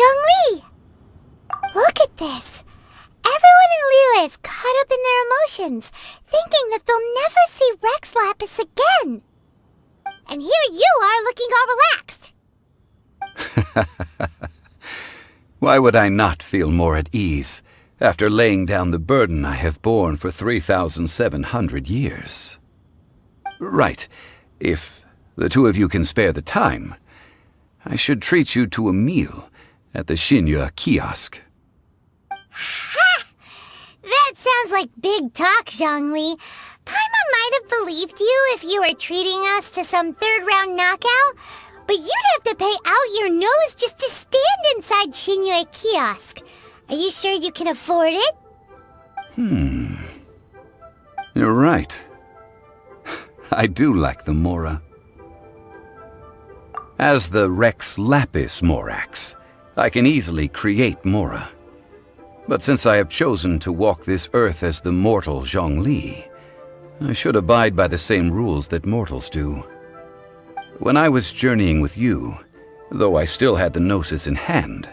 Zhongli! Look at this! Everyone in Liyue is caught up in their emotions, thinking that they'll never see Rex Lapis again. And here you are looking all relaxed. Why would I not feel more at ease after laying down the burden I have borne for 3,700 years? Right, if the two of you can spare the time, I should treat you to a meal at the Liyue kiosk. Ha! That sounds like big talk, Zhongli. Paimon might have believed you if you were treating us to some third-round knockout, but you'd have to pay out your nose just to stand inside Liyue kiosk. Are you sure you can afford it? You're right. I do like the Mora. As the Rex Lapis Morax, I can easily create Mora. But since I have chosen to walk this earth as the mortal Zhongli, I should abide by the same rules that mortals do. When I was journeying with you, though I still had the Gnosis in hand,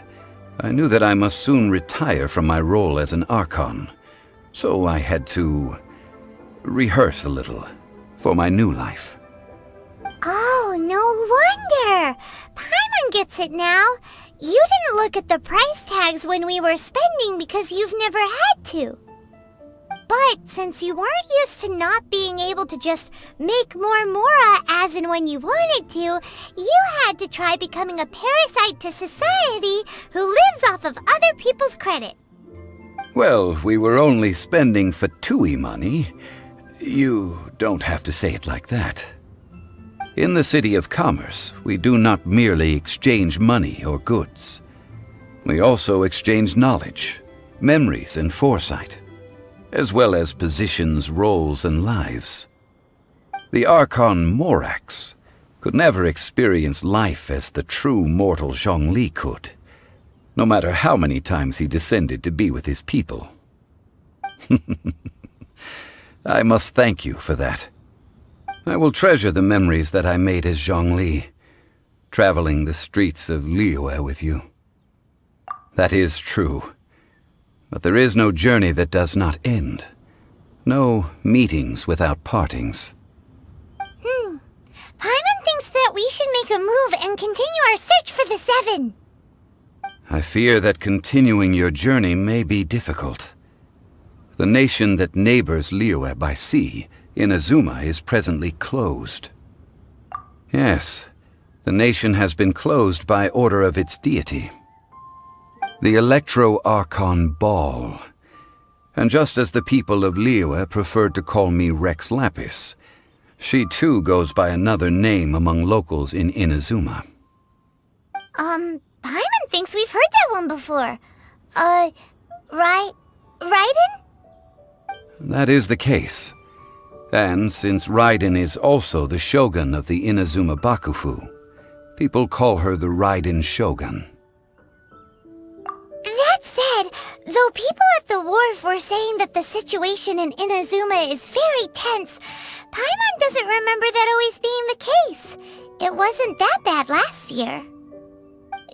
I knew that I must soon retire from my role as an Archon, so I had to rehearse a little for my new life. Oh, no wonder! Paimon gets it now. You didn't look at the price tags when we were spending because you've never had to. But since you weren't used to not being able to just make more Mora as and when you wanted to, you had to try becoming a parasite to society who lives off of other people's credit. Well, we were only spending Fatui money. You don't have to say it like that. In the City of Commerce, we do not merely exchange money or goods. We also exchange knowledge, memories, and foresight, as well as positions, roles, and lives. The Archon Morax could never experience life as the true mortal Zhongli could, no matter how many times he descended to be with his people. I must thank you for that. I will treasure the memories that I made as Zhongli, traveling the streets of Liyue with you. That is true. But there is no journey that does not end. No meetings without partings. Paimon thinks that we should make a move and continue our search for the Seven. I fear that continuing your journey may be difficult. The nation that neighbors Liyue by sea, Inazuma, is presently closed. Yes, the nation has been closed by order of its deity, the Electro-Archon Ball. And just as the people of Liyue preferred to call me Rex Lapis, she too goes by another name among locals in Inazuma. Paimon thinks we've heard that one before. Raiden? That is the case. And since Raiden is also the shogun of the Inazuma Bakufu, people call her the Raiden Shogun. That said, though people at the wharf were saying that the situation in Inazuma is very tense, Paimon doesn't remember that always being the case. It wasn't that bad last year.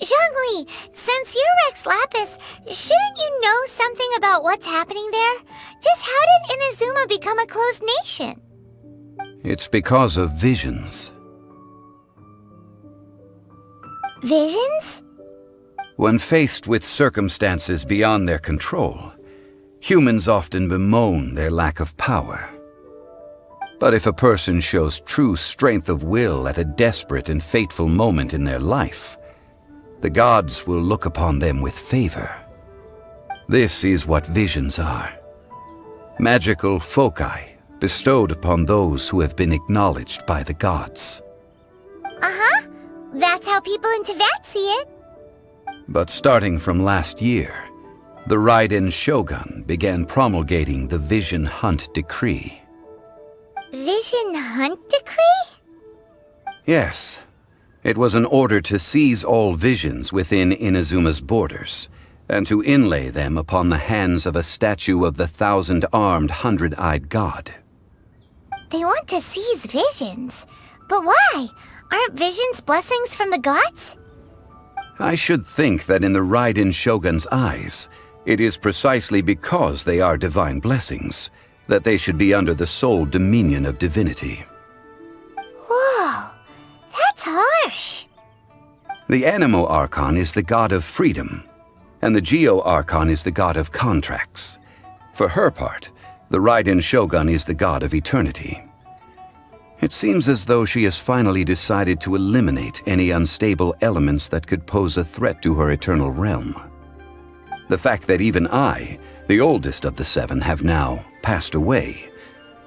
Zhongli, since you're Rex Lapis, shouldn't you know something about what's happening there? Just how did Inazuma become a closed nation? It's because of visions. Visions? When faced with circumstances beyond their control, humans often bemoan their lack of power. But if a person shows true strength of will at a desperate and fateful moment in their life, the gods will look upon them with favor. This is what visions are. Magical foci bestowed upon those who have been acknowledged by the gods. Uh-huh. That's how people in Teyvat see it. But starting from last year, the Raiden Shogun began promulgating the Vision Hunt Decree. Vision Hunt Decree? Yes. It was an order to seize all visions within Inazuma's borders, and to inlay them upon the hands of a statue of the 1,000-armed, 100-eyed god. They want to seize visions. But why? Aren't visions blessings from the gods? I should think that in the Raiden Shogun's eyes, it is precisely because they are divine blessings that they should be under the sole dominion of divinity. Whoa, that's harsh. The Anemo Archon is the god of freedom, and the Geo Archon is the god of contracts. For her part, the Raiden Shogun is the god of eternity. It seems as though she has finally decided to eliminate any unstable elements that could pose a threat to her eternal realm. The fact that even I, the oldest of the seven, have now passed away,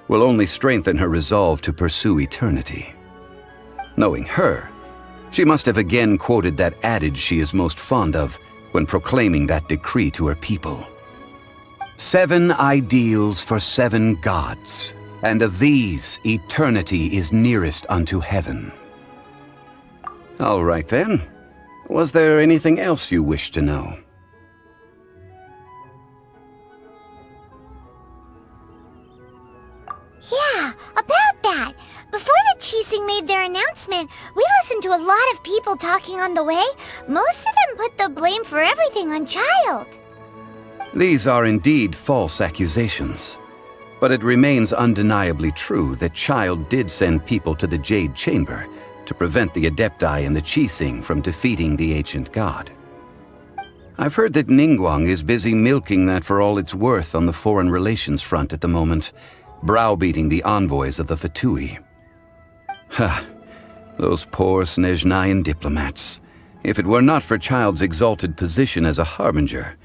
will only strengthen her resolve to pursue eternity. Knowing her, she must have again quoted that adage she is most fond of when proclaiming that decree to her people. 7 ideals for 7 gods, and of these, eternity is nearest unto heaven. All right then. Was there anything else you wished to know? Yeah, about that. Before the Qixing made their announcement, we listened to a lot of people talking on the way. Most of them put the blame for everything on Child. These are indeed false accusations. But it remains undeniably true that Child did send people to the Jade Chamber to prevent the Adepti and the Qixing from defeating the ancient god. I've heard that Ningguang is busy milking that for all it's worth on the foreign relations front at the moment, browbeating the envoys of the Fatui. Ha! Those poor Snezhnayan diplomats. If it were not for Child's exalted position as a harbinger,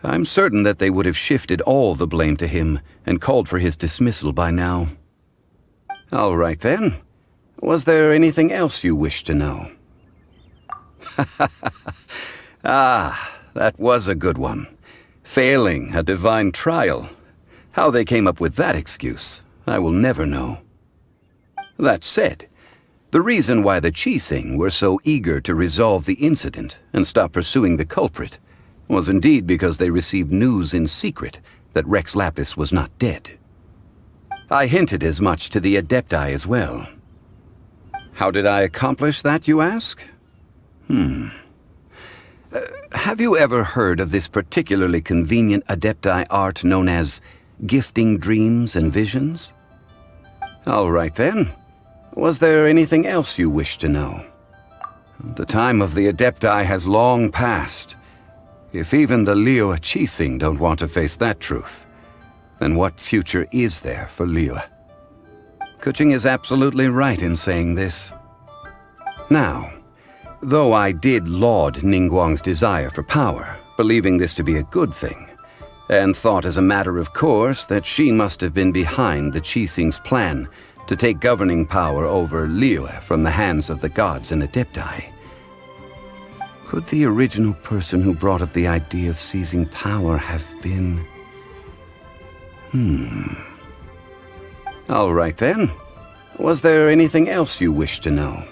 I'm certain that they would have shifted all the blame to him and called for his dismissal by now. All right then. Was there anything else you wished to know? Ah, that was a good one. Failing a divine trial. How they came up with that excuse, I will never know. That said, the reason why the Qixing were so eager to resolve the incident and stop pursuing the culprit was indeed because they received news in secret that Rex Lapis was not dead. I hinted as much to the Adepti as well. How did I accomplish that, you ask? Have you ever heard of this particularly convenient Adepti art known as gifting dreams and visions? All right then. Was there anything else you wished to know? The time of the Adepti has long passed. If even the Liyue Qixing don't want to face that truth, then what future is there for Liyue? Kuching is absolutely right in saying this. Now, though I did laud Ningguang's desire for power, believing this to be a good thing, and thought as a matter of course that she must have been behind the Qixing's plan to take governing power over Liyue from the hands of the gods and Adepti, could the original person who brought up the idea of seizing power have been... All right then. Was there anything else you wished to know?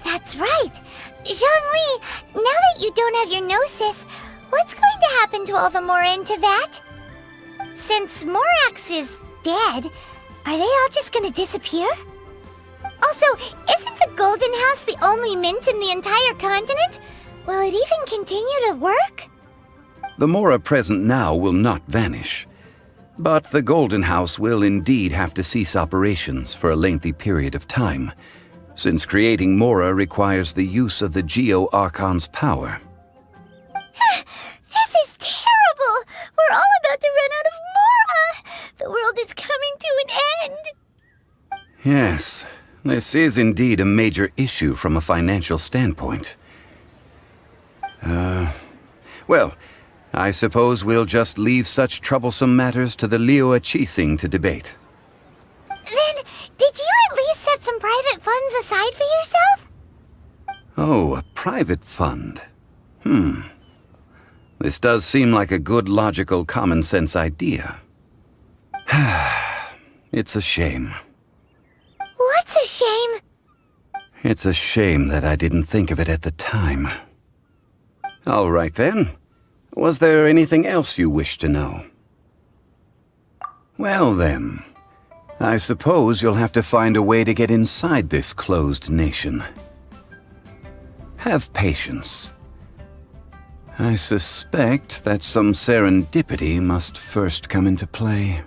That's right. Zhongli, now that you don't have your gnosis, what's going to happen to all the Mora in Teyvat? Since Morax is dead, are they all just gonna disappear? Also, isn't the Golden House the only mint in the entire continent? Will it even continue to work? The Mora present now will not vanish. But the Golden House will indeed have to cease operations for a lengthy period of time, since creating Mora requires the use of the Geo Archon's power. This is terrible! We're all about to run out of Mora! The world is coming to an end! Yes, this is indeed a major issue from a financial standpoint. Well, I suppose we'll just leave such troublesome matters to the Liyue Qixing to debate. Then, did you at least set some private funds aside for yourself? Oh, a private fund. This does seem like a good, logical, common-sense idea. It's a shame. What's a shame? It's a shame that I didn't think of it at the time. All right then. Was there anything else you wished to know? Well then, I suppose you'll have to find a way to get inside this closed nation. Have patience. I suspect that some serendipity must first come into play.